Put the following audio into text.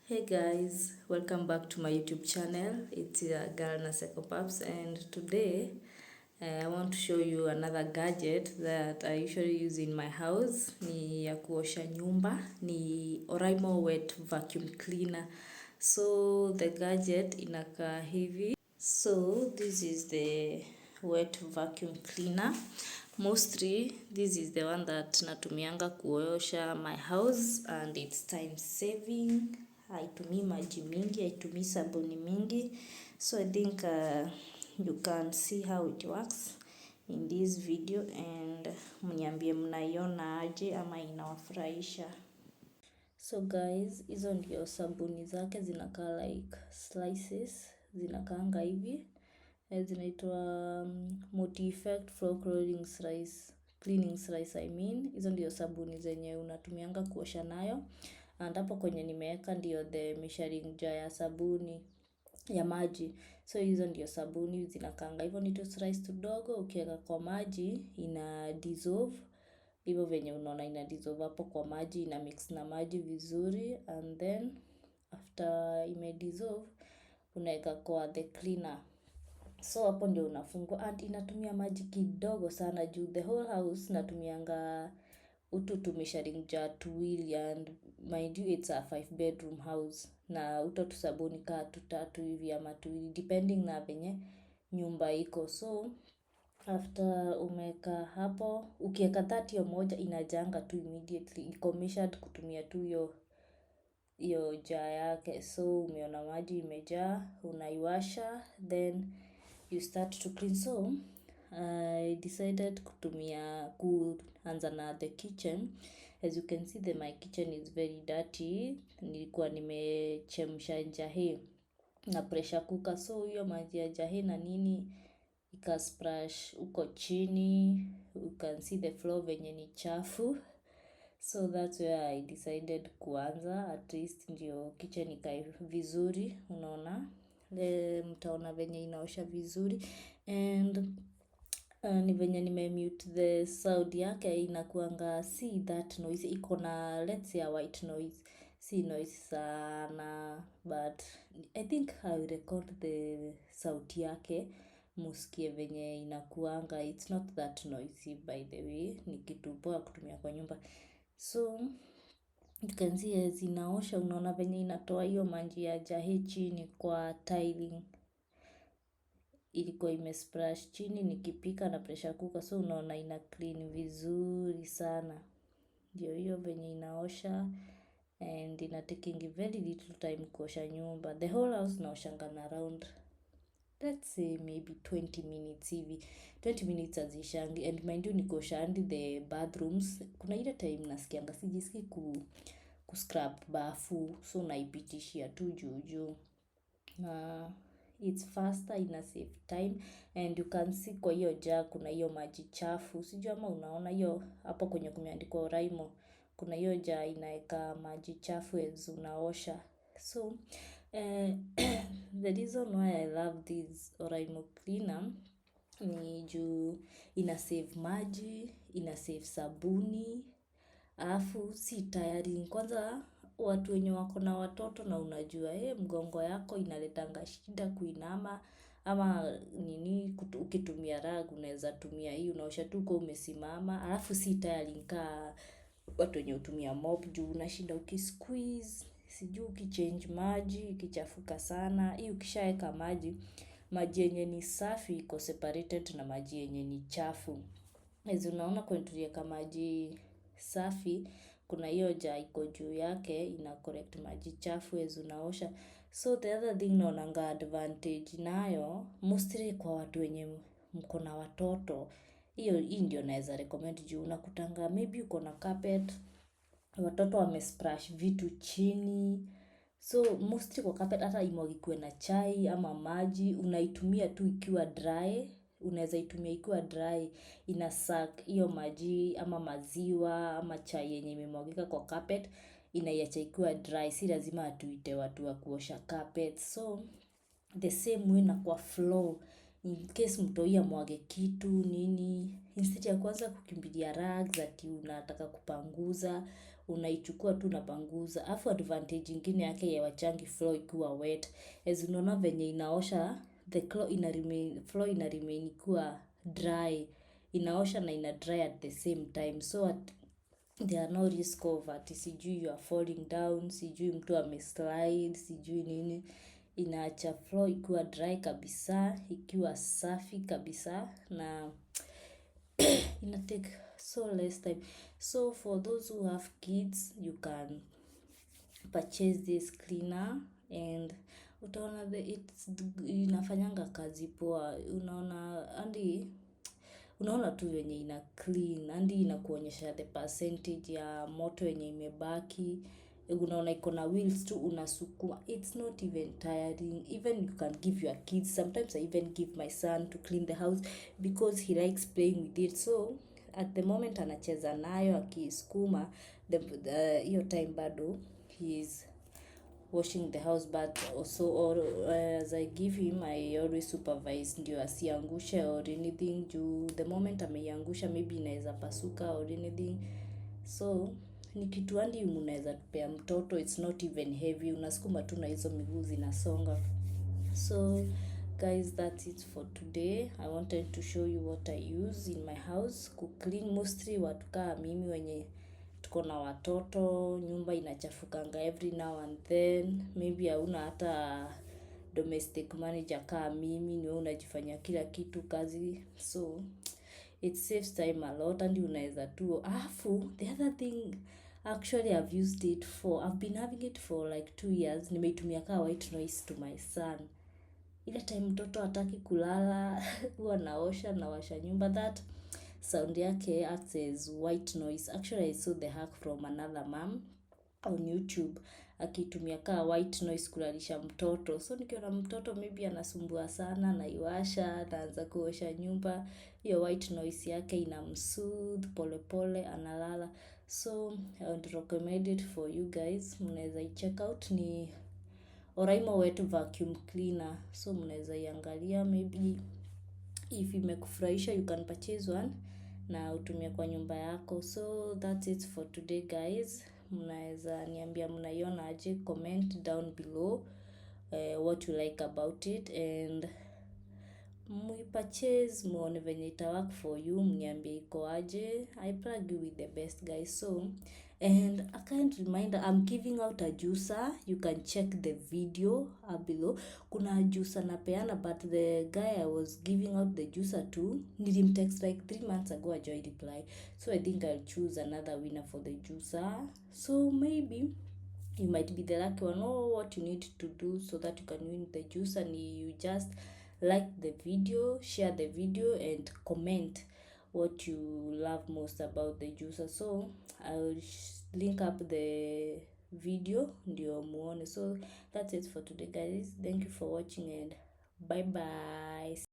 Hey guys, welcome back to my YouTube channel. It's your girl Naseko Paps, and today I want to show you another gadget that I usually use in my house. Ni ya kuosha nyumba, ni Oraimo wet vacuum cleaner. So the gadget inakaa hivi. So this is the wet vacuum cleaner. Mostly this is the one that natumianga kuosha my house and it's time saving. Haitumii maji mingi, haitumii sabuni mingi. So I think you can see how it works in this video and mniambie mnaiona aje ama inawafurahisha. So guys, hizo ndio sabuni zake, zinakaa like slices, zinakaanga hivi. Zinaitwa multi-effect floor cleaning slice I mean. Hizo ndio sabuni zenye unatumianga kuosha nayo. And hapo kwenye nimeweka ndio the measuring jar ya sabuni ya maji. So hizo ndio sabuni zinakaanga hivyo, ni tu slice tudogo, ukiweka kwa maji ina dissolve. Hivyo venye unaona ina dissolve hapo kwa maji, ina mix na maji vizuri, and then after ime dissolve unaweka kwa the cleaner. So hapo ndio unafungua, and inatumia maji kidogo sana juu the whole house natumianga utu measuring jar tuwili, and mind you it's a 5 bedroom house, na tu sabuni kaa tutatu hivi ama tuwili depending na venye nyumba iko. So after umeka hapo, ukiweka 30 moja inajanga tu immediately, iko measured kutumia tu hiyo jar yake. So umeona maji imejaa, unaiwasha, then you start to clean. So I decided kuanza na the kitchen. As you can see, my kitchen is very dirty. Nilikuwa nimechemsha jahe na pressure cooker, so hiyo maji ya jahe na nini ikasplash uko chini. You can see the floor venye ni chafu. So that's where I decided kuanza, at least ndio kitchen ikae vizuri. Unaona mtaona venye inaosha vizuri, and ni venye nimemute the sound yake, inakuanga si that noise, iko na let's say a white noise, si noise sana, but I think I record the sauti yake musikie venye inakuanga. It's not that noisy by the way, ni kitu poa kutumia kwa nyumba. So you can see as inaosha, unaona venye inatoa hiyo maji ya jahe chini kwa tiling. Ilikuwa imesplash chini nikipika na pressure cooker, so unaona ina clean vizuri sana. Ndio hiyo venye inaosha, and ina taking very little time kuosha nyumba. The whole house naoshanga na around, let's say maybe 20 minutes hivi. 20 minutes azishangi, and mind you nikuosha hadi the bathrooms. Kuna ile time nasikianga sijisikii kuscrub bafu, so naipitishia tu juu. It's faster, ina save time, and you can see kwa hiyo jar kuna hiyo maji chafu. Sijui ama unaona hiyo hapo kwenye kumeandikwa Oraimo, kuna hiyo jar inaeka maji chafu as unaosha. So the reason why I love this Oraimo cleaner ni juu ina save maji, ina save sabuni, alafu si tiring. Kwanza watu wenye wako na watoto na unajua mgongo yako inaletanga shida kuinama ama nini, ukitumia rag unaweza tumia hii, unaosha tu kwa umesimama. Alafu si tiring ka watu wenye utumia mop juu unashinda ukisqueeze, sijui ukichange maji ikichafuka sana. Hii ukishaweka maji yenye ni safi iko separated na maji yenye ni chafu. As unaona kwenye tuliweka maji safi, kuna hiyo jar iko juu yake ina correct maji chafu as unaosha. So the other thing naonanga advantage nayo, mostly kwa watu wenye mko na watoto, hii ndio naweza recommend juu unakutanga maybe uko na carpet, watoto wamesplash vitu chini. So mostly kwa carpet hata imwagikwe na chai ama maji, unaitumia tu ikiwa dry. Unaweza itumia ikiwa dry, ina suck hiyo maji ama maziwa ama chai yenye imemwagika kwa carpet, inaiacha ikiwa dry. Si lazima tuite watu wa kuosha carpet. So the same way na kwa floor, in case mtoi amwage kitu nini, instead ya kwanza kukimbilia rags ati unataka kupanguza, unaichukua tu unapanguza. Afu advantage ingine yake ya wachangi floor ikiwa wet, as unaona venye inaosha the floor ina remain ikiwa dry, inaosha na ina dry at the same time, so there are no risk of ati sijui you are falling down, sijui mtu ameslide, sijui nini. Inaacha floor ikiwa dry kabisa, ikiwa safi kabisa, na ina take so less time. So for those who have kids, you can purchase this cleaner and utaona inafanyanga kazi poa. Unaona tu venye ina clean, hadi inakuonyesha the percentage ya moto yenye imebaki. Unaona iko na wheels tu unasukuma. It's not even tiring. Even you can give your kids. Sometimes I even give my son to clean the house because he likes playing with it. So at the moment anacheza nayo akisukuma, hiyo time bado he is washing the house, but also as I give him, I always supervise ndio asiangushe or anything, juu the moment ameiangusha maybe inaweza pasuka or anything. So ni kitu hadi mnaweza tupea mtoto, it's not even heavy, unasukuma tu na hizo miguu zinasonga. So guys, that's it for today. I wanted to show you what I use in my house to clean. Mostly watu kaa mimi wenye tuko na watoto, nyumba inachafukanga every now and then, maybe hauna hata domestic manager kaa mimi, ni wewe unajifanya kila kitu kazi, so it saves time a lot and unaweza tu. The other thing, actually I've used it I've been having it for like 2 years. Nimeitumia kaa white noise to my son. Ile time mtoto hataki kulala huwa nawasha nyumba, that sound yake acts as white noise. Actually I saw the hack from another mom on YouTube, akitumia kaa white noise kulalisha mtoto. So nikiona mtoto maybe anasumbua sana, naiwasha, naanza kuosha nyumba, hiyo white noise yake inamsoothe pole pole, analala. So I would recommend it for you guys. Mnaweza check out, ni Oraimo wet vacuum cleaner. So mnaweza iangalia, maybe if imekufurahisha you can purchase one na utumie kwa nyumba yako. So that's it for today guys. Mnaweza niambia mnaiona aje, comment down below what you like about it, and purchase, muone venye ita work for you, mniambie iko aje. I plug you with the best guys. So, and a kind reminder, I'm giving out a juicer. You can check the video below. Kuna juicer napeana, but the guy I was giving out the juicer to, nilimtext like 3 months ago, a joy reply. So I think I'll choose another winner for the juicer. So maybe you might be the lucky one. What you need to do so that you can win the juicer, and you just like the video, share the video, and comment what you love most about the juicer. So I'll link up the video ndio muone. So that's it for today guys. Thank you for watching and bye bye.